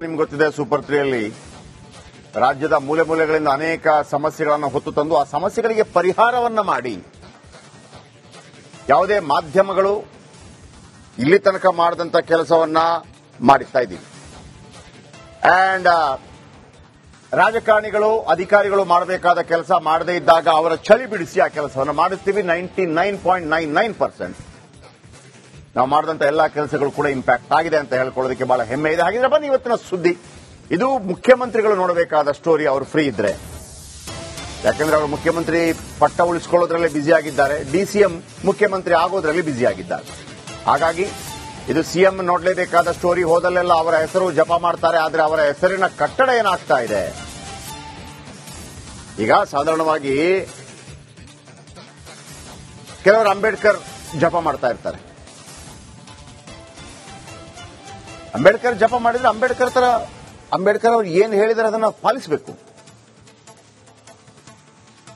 ನಿಮ್ಗೆ ಗೊತ್ತಿದೆ, ಸೂಪರ್ 3ಯಲ್ಲಿ ರಾಜ್ಯದ ಮೂಲೆ ಮೂಲೆಗಳಿಂದ ಅನೇಕ ಸಮಸ್ಯೆಗಳನ್ನು ಹೊತ್ತು ತಂದು ಆ ಸಮಸ್ಯೆಗಳಿಗೆ ಪರಿಹಾರವನ್ನ ಮಾಡಿ ಯಾವುದೇ ಮಾಧ್ಯಮಗಳು ಇಲ್ಲಿ ತನಕ ಮಾಡದಂತ ಕೆಲಸವನ್ನ ಮಾಡಿಸ್ತಾ ಇದ್ದೀವಿ. ಅಂಡ್ ರಾಜಕಾರಣಿಗಳು, ಅಧಿಕಾರಿಗಳು ಮಾಡಬೇಕಾದ ಕೆಲಸ ಮಾಡದೇ ಇದ್ದಾಗ ಅವರ ಚಳಿ ಬಿಡಿಸಿ ಆ ಕೆಲಸವನ್ನು ಮಾಡಿಸ್ತೀವಿ. 99.99% ನಾವು ಮಾಡಿದಂತ ಎಲ್ಲಾ ಕೆಲಸಗಳು ಕೂಡ ಇಂಪ್ಯಾಕ್ಟ್ ಆಗಿದೆ ಅಂತ ಹೇಳ್ಕೊಳ್ಳೋದಕ್ಕೆ ಬಹಳ ಹೆಮ್ಮೆ ಇದೆ. ಹಾಗಿದ್ರೆ ಬನ್ನಿ ಇವತ್ತಿನ ಸುದ್ದಿ. ಇದು ಮುಖ್ಯಮಂತ್ರಿಗಳು ನೋಡಬೇಕಾದ ಸ್ಟೋರಿ, ಅವರು ಫ್ರೀ ಇದ್ರೆ. ಯಾಕಂದ್ರೆ ಅವರು ಮುಖ್ಯಮಂತ್ರಿ ಪಟ್ಟ ಉಳಿಸಿಕೊಳ್ಳೋದ್ರಲ್ಲೇ ಬ್ಯುಸಿ ಆಗಿದ್ದಾರೆ, ಡಿಸಿಎಂ ಮುಖ್ಯಮಂತ್ರಿ ಆಗೋದ್ರಲ್ಲಿ ಬ್ಯುಸಿ ಆಗಿದ್ದಾರೆ. ಹಾಗಾಗಿ ಇದು ಸಿಎಂ ನೋಡಲೇಬೇಕಾದ ಸ್ಟೋರಿ. ಹೋದಲ್ಲೆಲ್ಲ ಅವರ ಹೆಸರು ಜಪ ಮಾಡ್ತಾರೆ, ಆದರೆ ಅವರ ಹೆಸರಿನ ಕಟ್ಟಡ ಏನಾಗ್ತಾ ಇದೆ ಈಗ? ಸಾಧಾರಣವಾಗಿ ಕೆಲವರು ಅಂಬೇಡ್ಕರ್ ಜಪ ಮಾಡ್ತಾ ಇರ್ತಾರೆ. ಅಂಬೇಡ್ಕರ್ ಜಪ ಮಾಡಿದ್ರೆ ಅಂಬೇಡ್ಕರ್ ಅವರು ಏನು ಹೇಳಿದರೆ ಅದನ್ನು ಪಾಲಿಸಬೇಕು.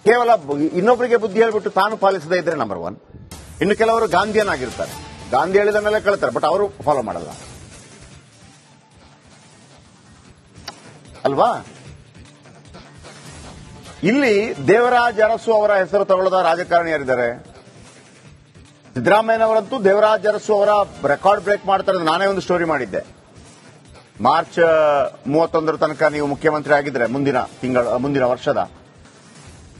ಕೇವಲ ಇನ್ನೊಬ್ಬರಿಗೆ ಬುದ್ಧಿ ಹೇಳ್ಬಿಟ್ಟು ತಾನು ಪಾಲಿಸದೇ ಇದ್ರೆ ನಂಬರ್ 1. ಇನ್ನು ಕೆಲವರು ಗಾಂಧಿಯನ್ನಾಗಿರ್ತಾರೆ, ಗಾಂಧಿ ಹೇಳಿದ ಮೇಲೆ ಕೇಳ್ತಾರೆ, ಬಟ್ ಅವರು ಫಾಲೋ ಮಾಡಲ್ಲ ಅಲ್ವಾ? ಇಲ್ಲಿ ದೇವರಾಜ್ ಅರಸು ಅವರ ಹೆಸರು ತಗೊಳ್ಳದ ರಾಜಕಾರಣಿ ಯಾರಿದ್ದಾರೆ? ಸಿದ್ದರಾಮಯ್ಯನವರಂತೂ ದೇವರಾಜ್ ಅರಸು ಅವರ ರೆಕಾರ್ಡ್ ಬ್ರೇಕ್ ಮಾಡ್ತಾರೆ. ನಾನೇ ಒಂದು ಸ್ಟೋರಿ ಮಾಡಿದ್ದೆ. ಮಾರ್ಚ್ 31 ತನಕ ನೀವು ಮುಖ್ಯಮಂತ್ರಿ ಆಗಿದ್ರೆ ಮುಂದಿನ ವರ್ಷದ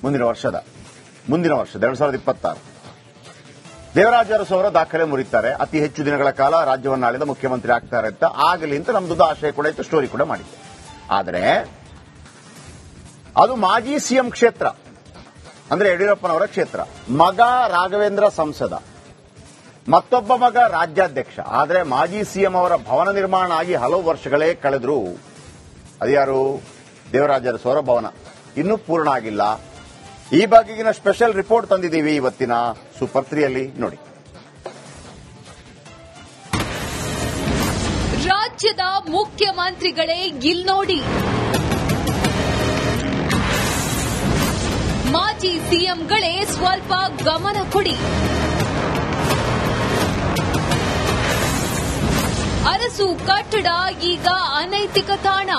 2026 ದೇವರಾಜ ಅರಸು ಅವರ ದಾಖಲೆ ಮುರಿತಾರೆ. ಅತಿ ಹೆಚ್ಚು ದಿನಗಳ ಕಾಲ ರಾಜ್ಯವನ್ನು ಆಳಿದ ಮುಖ್ಯಮಂತ್ರಿ ಆಗ್ತಾರೆ ಅಂತ ಆಗಲಿ ಅಂತ ನಮ್ದು ಆಶಯ ಕೂಡ ಇತ್ತು, ಸ್ಟೋರಿ ಕೂಡ ಮಾಡಿದ್ದೆ. ಆದರೆ ಅದು ಮಾಜಿ ಸಿಎಂ ಕ್ಷೇತ್ರ, ಅಂದ್ರೆ ಯಡಿಯೂರಪ್ಪನವರ ಕ್ಷೇತ್ರ. ಮಗ ರಾಘವೇಂದ್ರ ಸಂಸದ, ಮತ್ತೊಬ್ಬ ಮಗ ರಾಜ್ಯಾಧ್ಯಕ್ಷ. ಆದರೆ ಮಾಜಿ ಸಿಎಂ ಅವರ ಭವನ ನಿರ್ಮಾಣ ಆಗಿ ಹಲವು ವರ್ಷಗಳೇ ಕಳೆದ್ರು. ಅದ್ಯಾರು? ದೇವರಾಜ ಅರಸು ಅವರ ಭವನ ಇನ್ನೂ ಪೂರ್ಣ ಆಗಿಲ್ಲ. ಈ ಬಗೆಗಿನ ಸ್ಪೆಷಲ್ ರಿಪೋರ್ಟ್ ತಂದಿದ್ದೀವಿ ಇವತ್ತಿನ ಸೂಪರ್ 3ಯಲ್ಲಿ. ನೋಡಿ. ರಾಜ್ಯದ ಮುಖ್ಯಮಂತ್ರಿಗಳೇ ಇಲ್ಲಿ ನೋಡಿ. ಮಾಜಿ ಸಿಎಂಗಳೇ ಸ್ವಲ್ಪ ಗಮನ ಕೊಡಿ. ಅರಸು ಕಟ್ಟಡ ಈಗ ಅನೈತಿಕ ತಾಣ.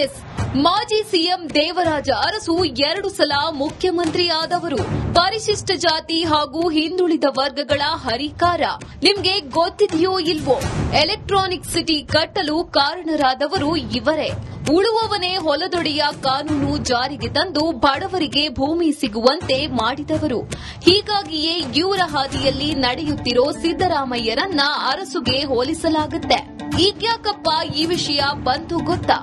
ಎಸ್, ಮಾಜಿ ಸಿಎಂ ದೇವರಾಜ ಅರಸು 2 ಸಲ ಮುಖ್ಯಮಂತ್ರಿಯಾದವರು. ಪರಿಶಿಷ್ಟ ಜಾತಿ ಹಾಗೂ ಹಿಂದುಳಿದ ವರ್ಗಗಳ ಹರಿಕಾರ. ನಿಮ್ಗೆ ಗೊತ್ತಿದೆಯೋ ಇಲ್ವೋ, ಎಲೆಕ್ಟ್ರಾನಿಕ್ ಸಿಟಿ ಕಟ್ಟಲು ಕಾರಣರಾದವರು ಇವರೇ. ಉಳುವವನೇ ಹೊಲದೊಡೆಯ ಕಾನೂನು ಜಾರಿಗೆ ತಂದು ಬಡವರಿಗೆ ಭೂಮಿ ಸಿಗುವಂತೆ ಮಾಡಿದವರು. ಹೀಗಾಗಿಯೇ ಇವರ ಹಾದಿಯಲ್ಲಿ ನಡೆಯುತ್ತಿರೋ ಸಿದ್ದರಾಮಯ್ಯರನ್ನ ಅರಸುಗೆ ಹೋಲಿಸಲಾಗುತ್ತೆ. ಈಗ್ಯಾಕಪ್ಪ ಈ ವಿಷಯ ಬಂತು ಗೊತ್ತಾ?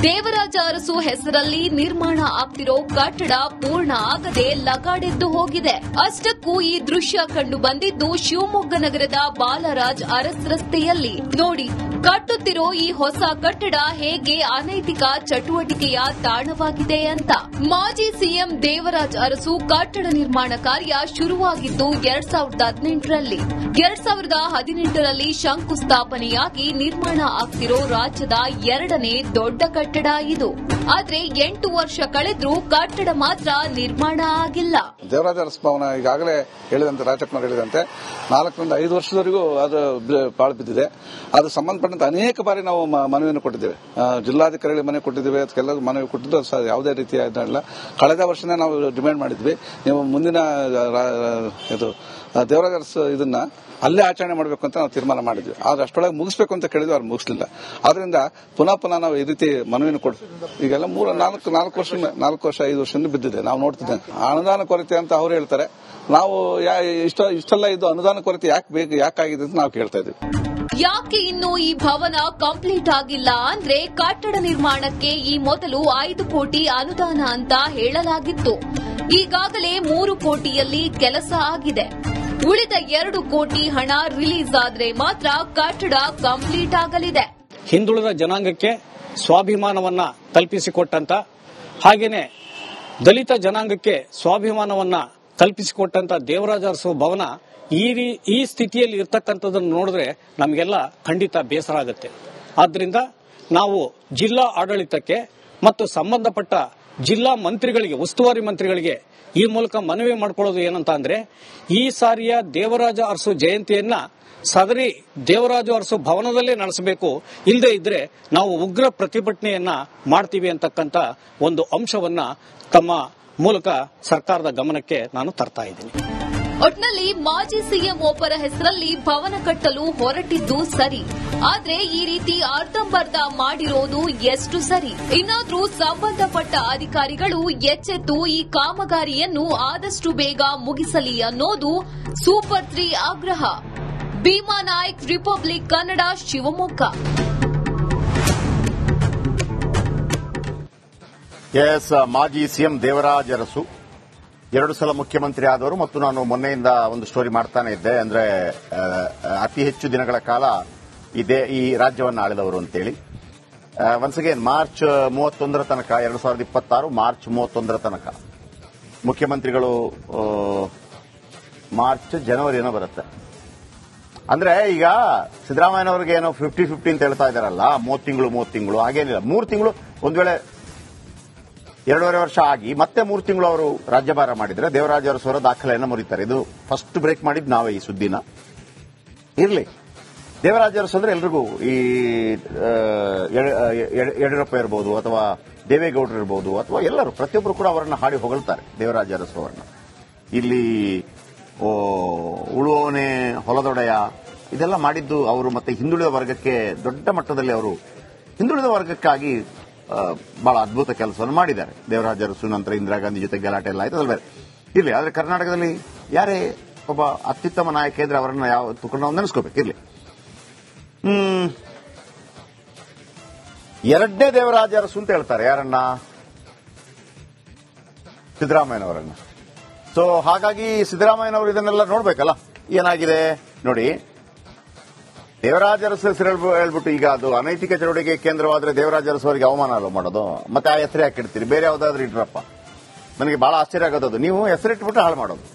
ದೇವರಾಜ ಅರಸು ಹೆಸರಲ್ಲಿ ನಿರ್ಮಾಣ ಆಗ್ತಿರೋ ಕಟ್ಟಡ ಪೂರ್ಣ ಆಗದೆ ಲಗಾಡೆದ್ದು ಹೋಗಿದೆ. ಅಷ್ಟಕ್ಕೂ ಈ ದೃಶ್ಯ ಕಂಡು ಬಂದಿದ್ದು ಶಿವಮೊಗ್ಗ ನಗರದ ಬಾಲರಾಜ್ ಅರಸ್ ರಸ್ತೆಯಲ್ಲಿ. ನೋಡಿ, ಕಟ್ಟುತ್ತಿರೋ ಈ ಹೊಸ ಕಟ್ಟಡ ಹೇಗೆ ಅನೈತಿಕ ಚಟುವಟಿಕೆಯ ತಾಣವಾಗಿದೆ ಅಂತ. ಮಾಜಿ ಸಿಎಂ ದೇವರಾಜ್ ಅರಸು ಕಟ್ಟಡ ನಿರ್ಮಾಣ ಕಾರ್ಯ ಶುರುವಾಗಿದ್ದು 2018ರಲ್ಲಿ. 2018ರಲ್ಲಿ ಶಂಕುಸ್ಥಾಪನೆಯಾಗಿ ನಿರ್ಮಾಣ ಆಗ್ತಿರೋ ರಾಜ್ಯದ 2ನೇ ದೊಡ್ಡ ಕಟ್ಟಡ ಇದು. ಆದ್ರೆ 8 ವರ್ಷ ಕಳೆದ್ರೂ ಕಟ್ಟಡ ಮಾತ್ರ ನಿರ್ಮಾಣ ಆಗಿಲ್ಲ. ದೇವರಾಜ ಅರಸು ಭವನ ಈಗಾಗಲೇ ಹೇಳಿದಂತೆ, ರಾಜಕುಮಾರ್ ಹೇಳಿದಂತೆ 4ರಿಂದ 5 ವರ್ಷದವರೆಗೂ ಅದು ಪಾಳು ಬಿದ್ದಿದೆ. ಅದು ಸಂಬಂಧಪಟ್ಟಂತೆ ಅನೇಕ ಬಾರಿ ನಾವು ಮನವಿಯನ್ನು ಕೊಟ್ಟಿದ್ದೇವೆ. ಜಿಲ್ಲಾಧಿಕಾರಿಗಳಿಗೆ ಮನವಿ ಕೊಟ್ಟಿದ್ದೇವೆ, ಅದಕ್ಕೆಲ್ಲ ಮನವಿ ಕೊಟ್ಟಿದ್ದು ಯಾವುದೇ ರೀತಿಯ ಇದಲ್ಲ. ಕಳೆದ ವರ್ಷನೇ ನಾವು ಡಿಮ್ಯಾಂಡ್ ಮಾಡಿದ್ವಿ, ನೀವು ಮುಂದಿನ ಇದು ದೇವರಾಜ ಅರಸು ಇದನ್ನ ಅಲ್ಲೇ ಆಚರಣೆ ಮಾಡಬೇಕು ಅಂತ ನಾವು ತೀರ್ಮಾನ ಮಾಡಿದ್ವಿ. ಆದ್ರೆ ಅಷ್ಟೊಳಗೆ ಮುಗಿಸಬೇಕು ಅಂತ ಕೇಳಿದ್ವಿ, ಅವ್ರು ಮುಗಿಸಲಿಲ್ಲ. ಆದ್ರಿಂದ ಪುನಃ ನಾವು ಈ ರೀತಿ ಮನವಿಯನ್ನು ಕೊಡ್ತೀವಿ. ಈಗೆಲ್ಲ 4 ವರ್ಷ 5 ವರ್ಷದಿಂದ ಬಿದ್ದಿದೆ. ನಾವು ನೋಡ್ತಿದ್ದೇವೆ ಅನುದಾನ ಕೊರತೆ ಅಂತ ಅವ್ರು ಹೇಳ್ತಾರೆ. ನಾವು ಇಷ್ಟೆಲ್ಲ ಇದು ಅನುದಾನ ಕೊರತೆ ಯಾಕಾಗಿದೆ ಅಂತ ನಾವು ಕೇಳ್ತಾ ಇದ್ದೀವಿ. ಯಾಕೆ ಇನ್ನು ಈ ಭವನ ಕಂಪ್ಲೀಟ್ ಆಗಿಲ್ಲ ಅಂದ್ರೆ, ಕಟ್ಟಡ ನಿರ್ಮಾಣಕ್ಕೆ ಈ ಮೊದಲು 5 ಕೋಟಿ ಅನುದಾನ ಅಂತ ಹೇಳಲಾಗಿತ್ತು. ಈಗಾಗಲೇ 3 ಕೋಟಿಯಲ್ಲಿ ಕೆಲಸ ಆಗಿದೆ. ಉಳಿದ 2 ಕೋಟಿ ಹಣ ರಿಲೀಸ್ ಆದ್ರೆ ಮಾತ್ರ ಕಟ್ಟಡ ಕಂಪ್ಲೀಟ್ ಆಗಲಿದೆ. ಹಿಂದುಳಿದ ಜನಾಂಗಕ್ಕೆ ಸ್ವಾಭಿಮಾನವನ್ನ ಕಲ್ಪಿಸಿಕೊಟ್ಟಂತ, ಹಾಗೇನೆ ದಲಿತ ಜನಾಂಗಕ್ಕೆ ಸ್ವಾಭಿಮಾನವನ್ನ ಕಲ್ಪಿಸಿಕೊಟ್ಟಂತ ದೇವರಾಜ ಅರಸು ಭವನ ಈ ಸ್ಥಿತಿಯಲ್ಲಿ ಇರತಕ್ಕಂಥದ್ದನ್ನು ನೋಡಿದ್ರೆ ನಮಗೆಲ್ಲ ಖಂಡಿತ ಬೇಸರ ಆಗುತ್ತೆ. ಆದ್ರಿಂದ ನಾವು ಜಿಲ್ಲಾ ಆಡಳಿತಕ್ಕೆ ಮತ್ತು ಸಂಬಂಧಪಟ್ಟ ಜಿಲ್ಲಾ ಮಂತ್ರಿಗಳಿಗೆ, ಉಸ್ತುವಾರಿ ಮಂತ್ರಿಗಳಿಗೆ ಈ ಮೂಲಕ ಮನವಿ ಮಾಡಿಕೊಳ್ಳೋದು ಏನಂತ ಅಂದ್ರೆ, ಈ ಸಾರಿಯ ದೇವರಾಜ ಅರಸು ಜಯಂತಿಯನ್ನ ಸದರಿ ದೇವರಾಜು ಅರಸು ಭವನದಲ್ಲೇ ನಡೆಸಬೇಕು. ಇಲ್ಲದೆ ಇದ್ರೆ ನಾವು ಉಗ್ರ ಪ್ರತಿಭಟನೆಯನ್ನ ಮಾಡ್ತೀವಿ ಅಂತಕ್ಕಂಥ ಒಂದು ಅಂಶವನ್ನ ತಮ್ಮ ಮೂಲಕ ಸರ್ಕಾರದ ಗಮನಕ್ಕೆ ನಾನು ತರ್ತಾ ಇದ್ದೀನಿ. ಒಟ್ನಲ್ಲಿ ಮಾಜಿ ಸಿಎಂ ಒಬ್ಬರ ಹೆಸರಲ್ಲಿ ಭವನ ಕಟ್ಟಲು ಹೊರಟಿದ್ದು ಸರಿ, ಆದ್ರೆ ಈ ರೀತಿ ಅರ್ಧಂಬರ್ಧ ಮಾಡಿರೋದು ಎಷ್ಟು ಸರಿ? ಇನ್ನಾದ್ರೂ ಸಂಬಂಧಪಟ್ಟ ಅಧಿಕಾರಿಗಳು ಎಚ್ಚೆತ್ತು ಈ ಕಾಮಗಾರಿಯನ್ನು ಆದಷ್ಟು ಬೇಗ ಮುಗಿಸಲಿ ಅನ್ನೋದು ಸೂಪರ್ 3 ಆಗ್ರಹ. ಭೀಮಾ ನಾಯ್ಕ್, ರಿಪಬ್ಲಿಕ್ ಕನ್ನಡ, ಶಿವಮೊಗ್ಗ. ಮಾಜಿ ಸಿಎಂ ದೇವರಾಜ ಅರಸು 2 ಸಲ ಮುಖ್ಯಮಂತ್ರಿ ಆದವರು ಮತ್ತು ನಾನು ಮೊನ್ನೆಯಿಂದ ಒಂದು ಸ್ಟೋರಿ ಮಾಡ್ತಾನೆ ಇದ್ದೆ. ಅಂದ್ರೆ ಅತಿ ಹೆಚ್ಚು ದಿನಗಳ ಕಾಲ ಈ ರಾಜ್ಯವನ್ನು ಆಳಿದವರು ಅಂತೇಳಿ. ಒನ್ಸ್ ಅಗೇನ್ ಮಾರ್ಚ್ 31 ತನಕ 2026 ಮಾರ್ಚ್ 31 ತನಕ ಮುಖ್ಯಮಂತ್ರಿಗಳು ಮಾರ್ಚ್ ಜನವರಿನೋ ಬರುತ್ತೆ. ಅಂದ್ರೆ ಈಗ ಸಿದ್ದರಾಮಯ್ಯನವರಿಗೆ ಏನೋ 50-50 ಅಂತ ಹೇಳ್ತಾ ಇದಾರಲ್ಲ, 30 ತಿಂಗಳು ಹಾಗೇನಿಲ್ಲ. 3 ತಿಂಗಳು ಒಂದ್ ವೇಳೆ 2.5 ವರ್ಷ ಆಗಿ ಮತ್ತೆ 3 ತಿಂಗಳು ಅವರು ರಾಜ್ಯಭಾರ ಮಾಡಿದ್ರೆ ದೇವರಾಜ ಅರಸು ಅವರ ದಾಖಲೆಯನ್ನು ಮುರಿತಾರೆ. ಇದು ಫಸ್ಟ್ ಬ್ರೇಕ್ ಮಾಡಿದ್ ನಾವೇ ಈ ಸುದ್ದಿನ. ಇರ್ಲಿ, ದೇವರಾಜ ಅರಸು ಅಂದ್ರೆ ಎಲ್ರಿಗೂ ಈ ಯಡಿಯೂರಪ್ಪ ಇರಬಹುದು ಅಥವಾ ದೇವೇಗೌಡರು ಇರಬಹುದು ಅಥವಾ ಎಲ್ಲರೂ ಪ್ರತಿಯೊಬ್ಬರು ಕೂಡ ಅವರನ್ನ ಹಾಡಿ ಹೊಗಳ್ತಾರೆ ದೇವರಾಜ ಅರಸು ಅವರನ್ನ. ಇಲ್ಲಿ ಉಳುವವನೇ ಹೊಲದೊಡೆಯ ಇದೆಲ್ಲ ಮಾಡಿದ್ದು ಅವರು. ಮತ್ತೆ ಹಿಂದುಳಿದ ವರ್ಗಕ್ಕೆ ದೊಡ್ಡ ಮಟ್ಟದಲ್ಲಿ ಅವರು ಹಿಂದುಳಿದ ವರ್ಗಕ್ಕಾಗಿ ಬಹಳ ಅದ್ಭುತ ಕೆಲಸವನ್ನು ಮಾಡಿದ್ದಾರೆ ದೇವರಾಜ ಅರಸು. ನಂತರ ಇಂದಿರಾ ಗಾಂಧಿ ಜೊತೆ ಗಲಾಟೆ ಎಲ್ಲ ಆಯ್ತು, ಬೇರೆ ಇರ್ಲಿ. ಆದ್ರೆ ಕರ್ನಾಟಕದಲ್ಲಿ ಯಾರೇ ಒಬ್ಬ ಅತ್ಯುತ್ತಮ ನಾಯಕ ಇದ್ರೆ ಅವರನ್ನ ಯಾವತ್ತೂ ಕೂಡ ನಾವು ನೆನೆಸ್ಕೋಬೇಕು. ಇರ್ಲಿ, ಎರಡನೇ ದೇವರಾಜ ಅರಸು ಅಂತ ಹೇಳ್ತಾರೆ ಯಾರನ್ನ? ಸಿದ್ದರಾಮಯ್ಯನವರನ್ನ. ಸೊ ಹಾಗಾಗಿ ಸಿದ್ದರಾಮಯ್ಯನವರು ಇದನ್ನೆಲ್ಲ ನೋಡ್ಬೇಕಲ್ಲ, ಏನಾಗಿದೆ ನೋಡಿ. ದೇವರಾಜ ಅರಸು ಹೆಸರು ಹೇಳ್ಬಿಟ್ಟು ಈಗ ಅದು ಅನೈತಿಕ ಚಟುವಟಿಕೆ ಕೇಂದ್ರವಾದ್ರೆ ದೇವರಾಜ ಅರಸು ಅವರಿಗೆ ಅವಮಾನ ಮಾಡೋದು. ಮತ್ತೆ ಆ ಹೆಸರು ಯಾಕೆ ಇಡ್ತೀರಿ? ಬೇರೆ ಯಾವ್ದಾದ್ರು ಇಟ್ರಪ್ಪ. ನನಗೆ ಬಹಳ ಆಶ್ಚರ್ಯ ಆಗೋದು, ನೀವು ಹೆಸರಿಟ್ಬಿಟ್ಟು ಹಾಳು ಮಾಡೋದು.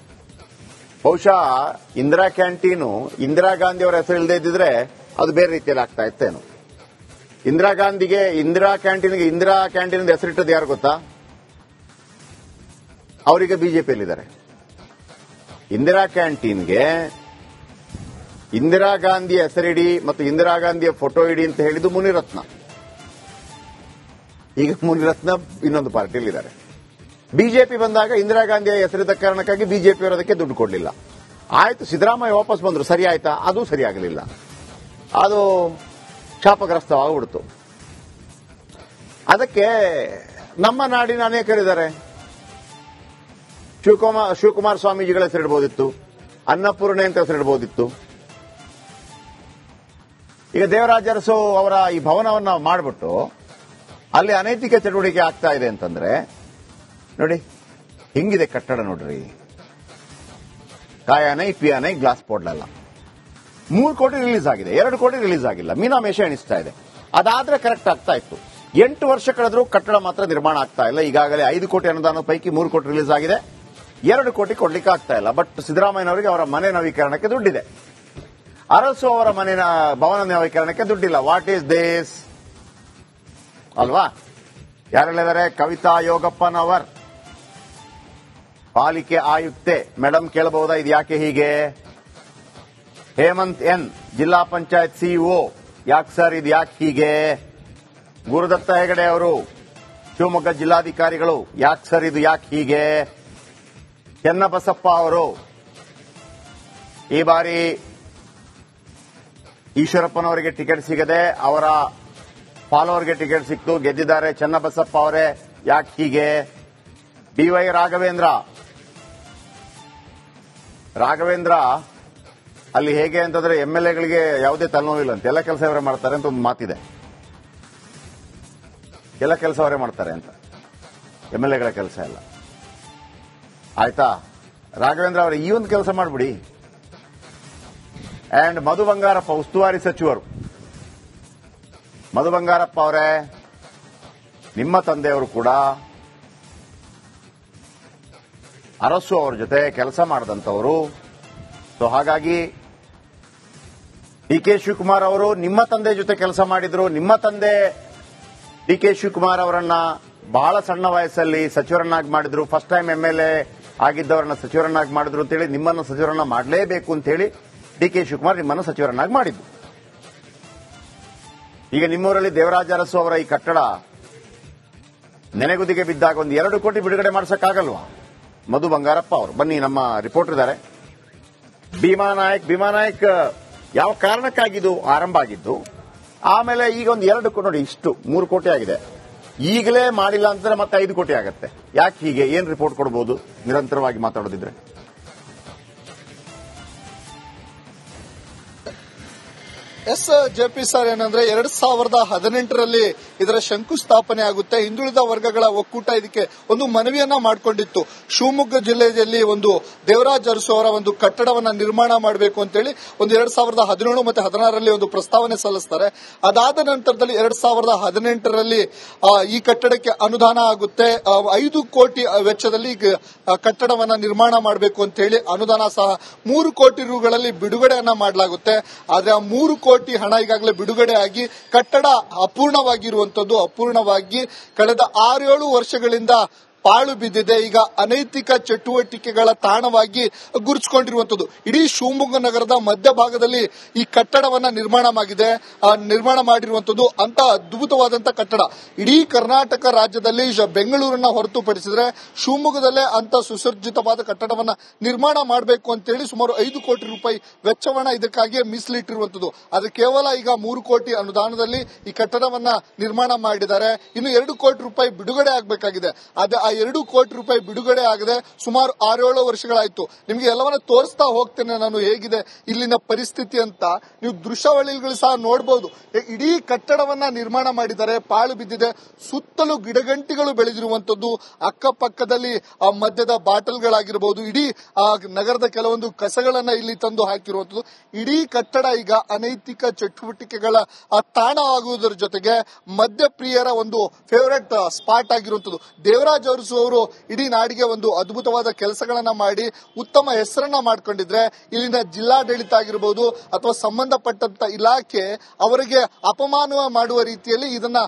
ಬಹುಶಃ ಇಂದಿರಾ ಕ್ಯಾಂಟೀನು ಇಂದಿರಾ ಗಾಂಧಿ ಅವರ ಹೆಸರು ಇಲ್ಲದೆ ಇದ್ದಿದ್ರೆ ಅದು ಬೇರೆ ರೀತಿಯಲ್ಲಿ ಆಗ್ತಾ ಇತ್ತೇನು. ಇಂದಿರಾ ಕ್ಯಾಂಟೀನ್ಗೆ ಇಂದಿರಾ ಕ್ಯಾಂಟೀನ್ ಹೆಸರಿಟ್ಟದ್ದು ಯಾರು ಗೊತ್ತಾ? ಅವರಿಗೆ ಬಿಜೆಪಿಯಲ್ಲಿದ್ದಾರೆ. ಇಂದಿರಾ ಕ್ಯಾಂಟೀನ್ಗೆ ಇಂದಿರಾ ಗಾಂಧಿಯ ಹೆಸರಿಡಿ ಮತ್ತು ಇಂದಿರಾ ಗಾಂಧಿಯ ಫೋಟೋ ಇಡಿ ಅಂತ ಹೇಳಿದ್ದು ಮುನಿರತ್ನ. ಈಗ ಮುನಿರತ್ನ ಇನ್ನೊಂದು ಪಾರ್ಟಿಯಲ್ಲಿದ್ದಾರೆ. ಬಿಜೆಪಿ ಬಂದಾಗ ಇಂದಿರಾ ಗಾಂಧಿಯ ಹೆಸರಿದ್ದ ಕಾರಣಕ್ಕಾಗಿ ಬಿಜೆಪಿ ಅವರದಕ್ಕೆ ದುಡ್ಡು ಕೊಡಲಿಲ್ಲ. ಆಯ್ತು, ಸಿದ್ದರಾಮಯ್ಯ ವಾಪಸ್ ಬಂದ್ರು, ಸರಿ ಆಯ್ತಾ? ಅದು ಸರಿಯಾಗಲಿಲ್ಲ, ಅದು ಶಾಪಗ್ರಸ್ತವಾಗ್ಬಿಡ್ತು. ಅದಕ್ಕೆ ನಮ್ಮ ನಾಡಿನ ಅನೇಕರಿದ್ದಾರೆ. ಶಿವಕುಮಾರ್ ಸ್ವಾಮೀಜಿಗಳ ಹೆಸರಿಡಬಹುದಿತ್ತು, ಅನ್ನಪೂರ್ಣೆ ಅಂತ ಹೆಸರಿಡಬಹುದಿತ್ತು. ಈಗ ದೇವರಾಜ ಅರಸು ಅವರ ಈ ಭವನವನ್ನು ಮಾಡಿಬಿಟ್ಟು ಅಲ್ಲಿ ಅನೈತಿಕ ಚಟುವಟಿಕೆ ಆಗ್ತಾ ಇದೆ ಅಂತಂದ್ರೆ ನೋಡಿ, ಹಿಂಗಿದೆ ಕಟ್ಟಡ ನೋಡ್ರಿ. ಕಾಯಾನೈ ಪಿಯಾನೈ ಗ್ಲಾಸ್ ಪೋಡ್ಲಲ್ಲ. 3 ಕೋಟಿ ರಿಲೀಸ್ ಆಗಿದೆ, 2 ಕೋಟಿ ರಿಲೀಸ್ ಆಗಿಲ್ಲ. ಮೀನಾಮೇಷ ಎಣಿಸ್ತಾ ಇದೆ. ಅದಾದ್ರೆ ಕರೆಕ್ಟ್ ಆಗ್ತಾ ಇತ್ತು. 8 ವರ್ಷ ಕಳೆದ್ರೂ ಕಟ್ಟಡ ಮಾತ್ರ ನಿರ್ಮಾಣ ಆಗ್ತಾ ಇಲ್ಲ. ಈಗಾಗಲೇ 5 ಕೋಟಿ ಅನುದಾನ ಪೈಕಿ 3 ಕೋಟಿ ರಿಲೀಸ್ ಆಗಿದೆ, 2 ಕೋಟಿ ಕೊಡ್ಲಿಕ್ಕೆ ಆಗ್ತಾ ಇಲ್ಲ. ಬಟ್ ಸಿದ್ದರಾಮಯ್ಯನವರಿಗೆ ಅವರ ಮನೆ ನವೀಕರಣಕ್ಕೆ ದುಡ್ಡಿದೆ. ಅರಸು ಅವರ ಮನೆಯ ಭವನ ನವೀಕರಣಕ್ಕೆ ದುಡ್ಡಿಲ್ಲ. ವಾಟ್ ಈಸ್ ದಿಸ್ ಅಲ್ವಾ? ಯಾರೆಲ್ಲಿದ್ದಾರೆ? ಕವಿತಾ ಯೋಗಪ್ಪನವರ್, ಪಾಲಿಕೆ ಆಯುಕ್ತೆ ಮೇಡಮ್. ಕೇಳಬಹುದಾ ಇದು ಯಾಕೆ ಹೀಗೆ? ಹೇಮಂತ್ ಎನ್, ಜಿಲ್ಲಾ ಪಂಚಾಯತ್ ಸಿಇಒ, ಯಾಕೆ ಸರ್ ಇದು ಯಾಕೆ ಹೀಗೆ? ಗುರುದತ್ತ ಹೆಗಡೆ ಅವರು, ಶಿವಮೊಗ್ಗ ಜಿಲ್ಲಾಧಿಕಾರಿಗಳು, ಯಾಕೆ ಸರ್ ಇದು ಯಾಕೆ ಹೀಗೆ? ಚೆನ್ನಬಸಪ್ಪ ಅವರು, ಈ ಬಾರಿ ಈಶ್ವರಪ್ಪನವರಿಗೆ ಟಿಕೆಟ್ ಸಿಗದೆ ಅವರ ಫಾಲೋವರ್ಗೆ ಟಿಕೆಟ್ ಸಿಕ್ತು, ಗೆದ್ದಿದ್ದಾರೆ. ಚೆನ್ನಬಸಪ್ಪ ಅವರೇ, ಯಾಕೆ ಹೀಗೆ? ಡಿವೈ ರಾಘವೇಂದ್ರ ಅಲ್ಲಿ ಹೇಗೆ ಅಂತಂದ್ರೆ ಎಂಎಲ್ಎಗಳಿಗೆ ಯಾವುದೇ ತಲೆನೋವಿಲ್ಲ ಅಂತ, ಎಲ್ಲ ಕೆಲಸ ಅವರೇ ಮಾಡ್ತಾರೆ ಅಂತ ಒಂದು ಮಾತಿದೆ. ಎಲ್ಲ ಕೆಲಸ ಅವರೇ ಮಾಡ್ತಾರೆ ಅಂತ, ಎಂಎಲ್ಎಗಳ ಕೆಲಸ ಎಲ್ಲ. ಆಯ್ತಾ? ರಾಘವೇಂದ್ರ ಅವರೇ ಈ ಒಂದು ಕೆಲಸ ಮಾಡ್ಬಿಡಿ. ಅಂಡ್ ಮಧು ಬಂಗಾರಪ್ಪ, ಉಸ್ತುವಾರಿ ಸಚಿವರು. ಮಧು ಬಂಗಾರಪ್ಪ ಅವರೇ, ನಿಮ್ಮ ತಂದೆಯವರು ಕೂಡ ಅರಸು ಅವರ ಜೊತೆ ಕೆಲಸ ಮಾಡಿದಂಥವರು. ಸೊ ಹಾಗಾಗಿ ಡಿ ಕೆ ಶಿವಕುಮಾರ್ ಅವರು ನಿಮ್ಮ ತಂದೆ ಜೊತೆ ಕೆಲಸ ಮಾಡಿದ್ರು. ನಿಮ್ಮ ತಂದೆ ಡಿ ಕೆ ಶಿವಕುಮಾರ್ ಅವರನ್ನ ಬಹಳ ಸಣ್ಣ ವಯಸ್ಸಲ್ಲಿ ಸಚಿವರನ್ನಾಗಿ ಮಾಡಿದ್ರು. ಫಸ್ಟ್ ಟೈಮ್ ಎಂಎಲ್ಎ ಆಗಿದ್ದವರನ್ನ ಸಚಿವರನ್ನಾಗಿ ಮಾಡಿದ್ರು ಅಂತೇಳಿ ನಿಮ್ಮನ್ನು ಸಚಿವರನ್ನ ಮಾಡಲೇಬೇಕು ಅಂತ ಹೇಳಿ ಡಿ.ಕೆ. ಶಿವಕುಮಾರ್ ನಿಮ್ಮನ್ನು ಸಚಿವರನ್ನಾಗಿ ಮಾಡಿದ್ದು. ಈಗ ನಿಮ್ಮೂರಲ್ಲಿ ದೇವರಾಜ ಅರಸು ಅವರ ಈ ಕಟ್ಟಡ ನೆನೆಗುದಿಗೆ ಬಿದ್ದಾಗ ಒಂದು 2 ಕೋಟಿ ಬಿಡುಗಡೆ ಮಾಡಿಸಕ್ಕಾಗಲ್ವಾ? ಮಧು ಬಂಗಾರಪ್ಪ ಅವರು ಬನ್ನಿ, ನಮ್ಮ ರಿಪೋರ್ಟರ್ ಇದ್ದಾರೆ. ಭೀಮಾ ನಾಯಕ್ ಯಾವ ಕಾರಣಕ್ಕಾಗಿದ್ದು ಆರಂಭ ಆಗಿದ್ದು, ಆಮೇಲೆ ಈಗ ಒಂದು 2 ಕೋಟಿ ನೋಡಿ, ಇಷ್ಟು 3 ಕೋಟಿ ಆಗಿದೆ. ಈಗಲೇ ಮಾಡಿಲ್ಲ ಅಂತಂದ್ರೆ ಮತ್ತೆ 5 ಕೋಟಿ ಆಗತ್ತೆ. ಯಾಕೆ ಹೀಗೆ? ಏನ್ ರಿಪೋರ್ಟ್ ಕೊಡಬಹುದು ನಿರಂತರವಾಗಿ ಮಾತಾಡೋದಿದ್ರೆ? ಜೆಪಿ ಸರ್, ಏನಂದ್ರೆ 2018ರಲ್ಲಿ ಇದರ ಶಂಕುಸ್ಥಾಪನೆ ಆಗುತ್ತೆ. ಹಿಂದುಳಿದ ವರ್ಗಗಳ ಒಕ್ಕೂಟ ಇದಕ್ಕೆ ಒಂದು ಮನವಿಯನ್ನ ಮಾಡಿಕೊಂಡಿತ್ತು. ಶಿವಮೊಗ್ಗ ಜಿಲ್ಲೆಯಲ್ಲಿ ಒಂದು ದೇವರಾಜ ಅರಸು ಅವರ ಒಂದು ಕಟ್ಟಡವನ್ನ ನಿರ್ಮಾಣ ಮಾಡಬೇಕು ಅಂತೇಳಿ ಒಂದು 2017 ಮತ್ತೆ 2016ರಲ್ಲಿ ಒಂದು ಪ್ರಸ್ತಾವನೆ ಸಲ್ಲಿಸ್ತಾರೆ. ಅದಾದ ನಂತರದಲ್ಲಿ 2018ರಲ್ಲಿ ಈ ಕಟ್ಟಡಕ್ಕೆ ಅನುದಾನ ಆಗುತ್ತೆ. 5 ಕೋಟಿ ವೆಚ್ಚದಲ್ಲಿ ಕಟ್ಟಡವನ್ನ ನಿರ್ಮಾಣ ಮಾಡಬೇಕು ಅಂತ ಹೇಳಿ ಅನುದಾನ ಸಹ 3 ಕೋಟಿ ರುಗಳಲ್ಲಿ ಬಿಡುಗಡೆಯನ್ನ ಮಾಡಲಾಗುತ್ತೆ. ಆದ್ರೆ ಆ 3 ಕೋಟಿ ಹಣ ಈಗಾಗಲೇ ಬಿಡುಗಡೆ ಆಗಿ ಕಟ್ಟಡ ಅಪೂರ್ಣವಾಗಿ ಕಳೆದ 6-7 ವರ್ಷಗಳಿಂದ ಪಾಳು ಬಿದ್ದಿದೆ. ಈಗ ಅನೈತಿಕ ಚಟುವಟಿಕೆಗಳ ತಾಣವಾಗಿ ಗುರುತಿಸಿಕೊಂಡಿರುವಂತದ್ದು. ಇಡೀ ಶಿವಮೊಗ್ಗ ನಗರದ ಮಧ್ಯಭಾಗದಲ್ಲಿ ಈ ಕಟ್ಟಡವನ್ನ ನಿರ್ಮಾಣ ಮಾಡಿರುವಂತದ್ದು ಅಂತ ಅದ್ಭುತವಾದಂತಹ ಕಟ್ಟಡ. ಇಡೀ ಕರ್ನಾಟಕ ರಾಜ್ಯದಲ್ಲಿ ಬೆಂಗಳೂರನ್ನ ಹೊರತುಪಡಿಸಿದ್ರೆ ಶಿವಮೊಗ್ಗದಲ್ಲೇ ಅಂತ ಸುಸಜ್ಜಿತವಾದ ಕಟ್ಟಡವನ್ನ ನಿರ್ಮಾಣ ಮಾಡಬೇಕು ಅಂತೇಳಿ ಸುಮಾರು 5 ಕೋಟಿ ರೂಪಾಯಿ ವೆಚ್ಚವನ್ನ ಇದಕ್ಕಾಗಿ ಮೀಸಲಿಟ್ಟಿರುವಂತದ್ದು. ಆದ್ರೆ ಕೇವಲ ಈಗ 3 ಕೋಟಿ ಅನುದಾನದಲ್ಲಿ ಈ ಕಟ್ಟಡವನ್ನ ನಿರ್ಮಾಣ ಮಾಡಿದ್ದಾರೆ. ಇನ್ನು 2 ಕೋಟಿ ರೂಪಾಯಿ ಬಿಡುಗಡೆ ಆಗಬೇಕಾಗಿದೆ. ಆ 2 ಕೋಟಿ ರೂಪಾಯಿ ಬಿಡುಗಡೆ ಆಗದೆ ಸುಮಾರು 6-7 ವರ್ಷಗಳಾಯ್ತು. ನಿಮಗೆ ಎಲ್ಲವನ್ನ ತೋರಿಸ್ತಾ ಹೋಗ್ತೇನೆ ನಾನು ಹೇಗಿದೆ ಇಲ್ಲಿನ ಪರಿಸ್ಥಿತಿ ಅಂತ. ನೀವು ದೃಶ್ಯಾವಳಿಗಳು ಸಹ ನೋಡಬಹುದು. ಇಡೀ ಕಟ್ಟಡವನ್ನ ನಿರ್ಮಾಣ ಮಾಡಿದ್ದಾರೆ, ಪಾಳು ಬಿದ್ದಿದೆ. ಸುತ್ತಲೂ ಗಿಡಗಂಟಿಗಳು ಬೆಳೆದಿರುವಂತದ್ದು, ಅಕ್ಕಪಕ್ಕದಲ್ಲಿ ಮದ್ಯದ ಬಾಟಲ್ಗಳಾಗಿರಬಹುದು, ಇಡೀ ನಗರದ ಕೆಲವೊಂದು ಕಸಗಳನ್ನ ಇಲ್ಲಿ ತಂದು ಹಾಕಿರುವಂತದ್ದು. ಇಡೀ ಕಟ್ಟಡ ಈಗ ಅನೈತಿಕ ಚಟುವಟಿಕೆಗಳ ತಾಣ ಆಗುವುದರ ಜೊತೆಗೆ ಮದ್ಯಪ್ರಿಯರ ಒಂದು ಫೇವರೇಟ್ ಸ್ಪಾಟ್ ಆಗಿರುವಂತದ್ದು. ದೇವರಾಜ ಅರಸು ಅವರು ಇಡೀ ನಾಡಿಗೆ ಒಂದು ಅದ್ಭುತವಾದ ಕೆಲಸಗಳನ್ನ ಮಾಡಿ ಉತ್ತಮ ಹೆಸರನ್ನ ಮಾಡ್ಕೊಂಡಿದ್ರೆ ಇಲ್ಲಿನ ಜಿಲ್ಲಾಡಳಿತ ಆಗಿರಬಹುದು ಅಥವಾ ಸಂಬಂಧಪಟ್ಟಂತ ಇಲಾಖೆ ಅವರಿಗೆ ಅಪಮಾನ ಮಾಡುವ ರೀತಿಯಲ್ಲಿ ಇದನ್ನ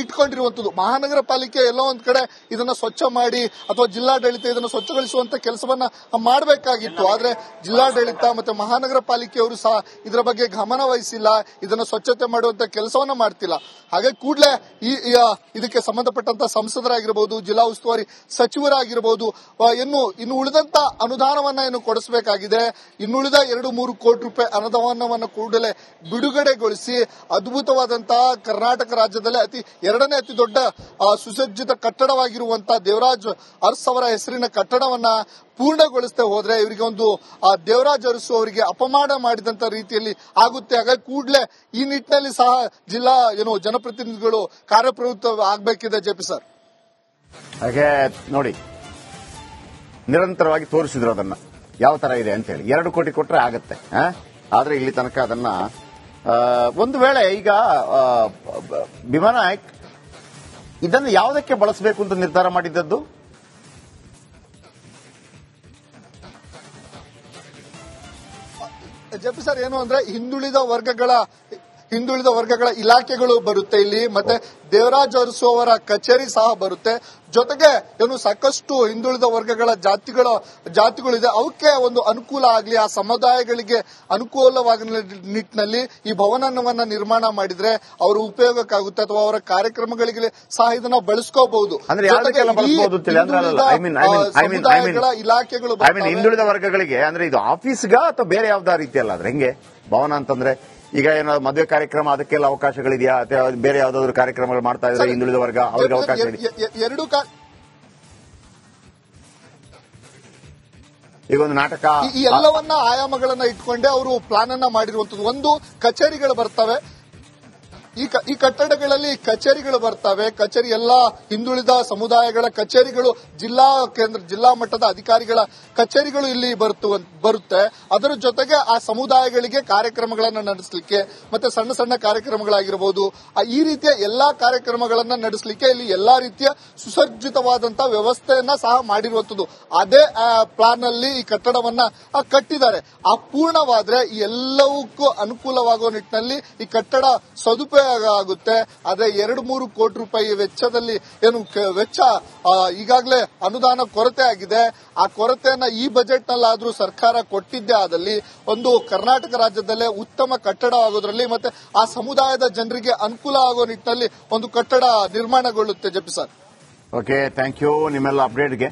ಇಟ್ಕೊಂಡಿರುವಂತದ್ದು. ಮಹಾನಗರ ಪಾಲಿಕೆ ಎಲ್ಲೋ ಒಂದ್ ಕಡೆ ಇದನ್ನ ಸ್ವಚ್ಛ ಮಾಡಿ ಅಥವಾ ಜಿಲ್ಲಾಡಳಿತ ಇದನ್ನ ಸ್ವಚ್ಛಗೊಳಿಸುವಂತ ಕೆಲಸವನ್ನ ಮಾಡಬೇಕಾಗಿತ್ತು. ಆದ್ರೆ ಜಿಲ್ಲಾಡಳಿತ ಮತ್ತೆ ಮಹಾನಗರ ಪಾಲಿಕೆಯವರು ಸಹ ಇದರ ಬಗ್ಗೆ ಗಮನ ವಹಿಸಿಲ್ಲ, ಇದನ್ನ ಸ್ವಚ್ಛತೆ ಮಾಡುವಂತ ಕೆಲಸವನ್ನ ಮಾಡ್ತಿಲ್ಲ. ಹಾಗೆ ಕೂಡಲೇ ಇದಕ್ಕೆ ಸಂಬಂಧಪಟ್ಟಂತ ಸಂಸದರಾಗಿರಬಹುದು, ಜಿಲ್ಲಾ ಉಸ್ತುವಾರಿ ಸಚಿವರಾಗಿರಬಹುದು, ಇನ್ನು ಉಳಿದಂತ ಅನುದಾನವನ್ನ ಕೊಡಿಸಬೇಕಾಗಿದೆ. ಇನ್ನುಳಿದ 2-3 ಕೋಟಿ ರೂಪಾಯಿ ಅನುದಾನವನ್ನು ಕೂಡಲೇ ಬಿಡುಗಡೆಗೊಳಿಸಿ ಅದ್ಭುತವಾದಂತಹ ಕರ್ನಾಟಕ ರಾಜ್ಯದಲ್ಲೇ ಎರಡನೇ ಅತಿ ದೊಡ್ಡ ಸುಸಜ್ಜಿತ ಕಟ್ಟಡವಾಗಿರುವಂತಹ ದೇವರಾಜ್ ಅರಸು ಅವರ ಹೆಸರಿನ ಕಟ್ಟಡವನ್ನ ಪೂರ್ಣಗೊಳಿಸದೆ ಹೋದ್ರೆ ಇವರಿಗೆ ಒಂದು ದೇವರಾಜ ಅರಸು ಅವರಿಗೆ ಅಪಮಾನ ಮಾಡಿದಂತ ರೀತಿಯಲ್ಲಿ ಆಗುತ್ತೆ. ಹಾಗಾಗಿ ಕೂಡಲೇ ಈ ನಿಟ್ಟಿನಲ್ಲಿ ಸಹ ಜಿಲ್ಲಾ ಜನಪ್ರತಿನಿಧಿಗಳು ಕಾರ್ಯಪ್ರವೃತ್ತ ಆಗಬೇಕಿದೆ. ಜೆಪಿ ಸರ್, ಹಾಗೆ ನೋಡಿ, ನಿರಂತರವಾಗಿ ತೋರಿಸಿದ್ರು ಅದನ್ನ ಯಾವ ತರ ಇದೆ ಅಂತ ಹೇಳಿ. 2 ಕೋಟಿ ಕೊಟ್ರೆ ಆಗತ್ತೆ. ಆದ್ರೆ ಇಲ್ಲಿ ತನಕ ಅದನ್ನ ಒಂದು ವೇಳೆ ಈಗ ಭೀಮಾ ನಾಯಕ್ ಇದನ್ನು ಯಾವುದಕ್ಕೆ ಬಳಸಬೇಕು ಅಂತ ನಿರ್ಧಾರ ಮಾಡಿದ್ದದ್ದು? ಜೆಪಿ ಸರ್, ಏನು ಅಂದ್ರೆ ಹಿಂದುಳಿದ ವರ್ಗಗಳ ಇಲಾಖೆಗಳು ಬರುತ್ತೆ ಇಲ್ಲಿ, ಮತ್ತೆ ದೇವರಾಜ ಅರಸು ಅವರ ಕಚೇರಿ ಸಹ ಬರುತ್ತೆ. ಜೊತೆಗೆ ಸಾಕಷ್ಟು ಹಿಂದುಳಿದ ವರ್ಗಗಳ ಜಾತಿಗಳಿದೆ, ಅವಕ್ಕೆ ಒಂದು ಅನುಕೂಲ ಆಗಲಿ, ಆ ಸಮುದಾಯಗಳಿಗೆ ಅನುಕೂಲವಾದ ನಿಟ್ಟಿನಲ್ಲಿ ಈ ಭವನವನ್ನ ನಿರ್ಮಾಣ ಮಾಡಿದ್ರೆ ಅವರ ಉಪಯೋಗಕ್ಕಾಗುತ್ತೆ ಅಥವಾ ಅವರ ಕಾರ್ಯಕ್ರಮಗಳಿಗೆ ಸಹ ಇದನ್ನ ಬಳಸ್ಕೋಬಹುದು. ಇಲಾಖೆಗಳು ಹಿಂದುಳಿದ ವರ್ಗಗಳಿಗೆ ಅಂದ್ರೆ ಇದು ಆಫೀಸ್ಗ ಅಥವಾ ಬೇರೆ ಯಾವ್ದಾ ರೀತಿಯಲ್ಲ? ಅದ್ರ ಹೆಂಗೆ ಭವನ ಅಂತಂದ್ರೆ ಈಗ ಏನೋ ಮದುವೆ ಕಾರ್ಯಕ್ರಮ ಅದಕ್ಕೆಲ್ಲ ಅವಕಾಶಗಳಿದೆಯಾ ಅಥವಾ ಬೇರೆ ಯಾವ್ದಾದ್ರು ಕಾರ್ಯಕ್ರಮಗಳು ಮಾಡ್ತಾ ಇದ್ರೆ ಹಿಂದುಳಿದ ವರ್ಗ ಅವ್ರಿಗೆ ಅವಕಾಶ ಈಗ ಒಂದು ನಾಟಕ ಈ ಎಲ್ಲವನ್ನ ಆಯಾಮಗಳನ್ನ ಇಟ್ಕೊಂಡೆ ಅವರು ಪ್ಲಾನ್ ಅನ್ನ ಮಾಡಿರುವಂತದ್ದು. ಒಂದು ಕಚೇರಿಗಳು ಬರ್ತವೆ, ಈ ಕಟ್ಟಡಗಳಲ್ಲಿ ಕಚೇರಿಗಳು ಬರ್ತವೆ. ಕಚೇರಿ ಎಲ್ಲಾ ಹಿಂದುಳಿದ ಸಮುದಾಯಗಳ ಕಚೇರಿಗಳು, ಜಿಲ್ಲಾ ಮಟ್ಟದ ಅಧಿಕಾರಿಗಳ ಕಚೇರಿಗಳು ಇಲ್ಲಿ ಬರುತ್ತೆ. ಅದರ ಜೊತೆಗೆ ಆ ಸಮುದಾಯಗಳಿಗೆ ಕಾರ್ಯಕ್ರಮಗಳನ್ನ ನಡೆಸಲಿಕ್ಕೆ ಮತ್ತೆ ಸಣ್ಣ ಸಣ್ಣ ಕಾರ್ಯಕ್ರಮಗಳಾಗಿರಬಹುದು, ಈ ರೀತಿಯ ಎಲ್ಲಾ ಕಾರ್ಯಕ್ರಮಗಳನ್ನ ನಡೆಸಲಿಕ್ಕೆ ಇಲ್ಲಿ ಎಲ್ಲಾ ರೀತಿಯ ಸುಸಜ್ಜಿತವಾದಂತಹ ವ್ಯವಸ್ಥೆಯನ್ನ ಸಹ ಮಾಡಿರುವಂತದ್ದು. ಅದೇ ಪ್ಲಾನ್ ಅಲ್ಲಿ ಈ ಕಟ್ಟಡವನ್ನ ಕಟ್ಟಿದ್ದಾರೆ. ಅಪೂರ್ಣವಾದ್ರೆ ಎಲ್ಲವಕ್ಕೂ ಅನುಕೂಲವಾಗುವ ನಿಟ್ಟಿನಲ್ಲಿ ಈ ಕಟ್ಟಡ ಸದುಪಯೋಗ ಆಗುತ್ತೆ. ಆದ್ರೆ 2-3 ಕೋಟಿ ರೂಪಾಯಿ ವೆಚ್ಚದಲ್ಲಿ ವೆಚ್ಚ ಈಗಾಗಲೇ ಅನುದಾನ ಕೊರತೆ ಆಗಿದೆ. ಆ ಕೊರತೆಯನ್ನ ಈ ಬಜೆಟ್ ನಲ್ಲಾದ್ರೂ ಸರ್ಕಾರ ಕೊಟ್ಟಿದ್ದೇ ಆದಲ್ಲಿ ಒಂದು ಕರ್ನಾಟಕ ರಾಜ್ಯದಲ್ಲೇ ಉತ್ತಮ ಕಟ್ಟಡ ಆಗೋದ್ರಲ್ಲಿ ಮತ್ತೆ ಆ ಸಮುದಾಯದ ಜನರಿಗೆ ಅನುಕೂಲ ಆಗೋ ನಿಟ್ಟಿನಲ್ಲಿ ಒಂದು ಕಟ್ಟಡ ನಿರ್ಮಾಣಗೊಳ್ಳುತ್ತೆ. ಜಪಿ ಸರ್, ಓಕೆ, ಥ್ಯಾಂಕ್ ಯು ನಿಮ್ಮೆಲ್ಲ ಅಪ್ಡೇಟ್ಗೆ.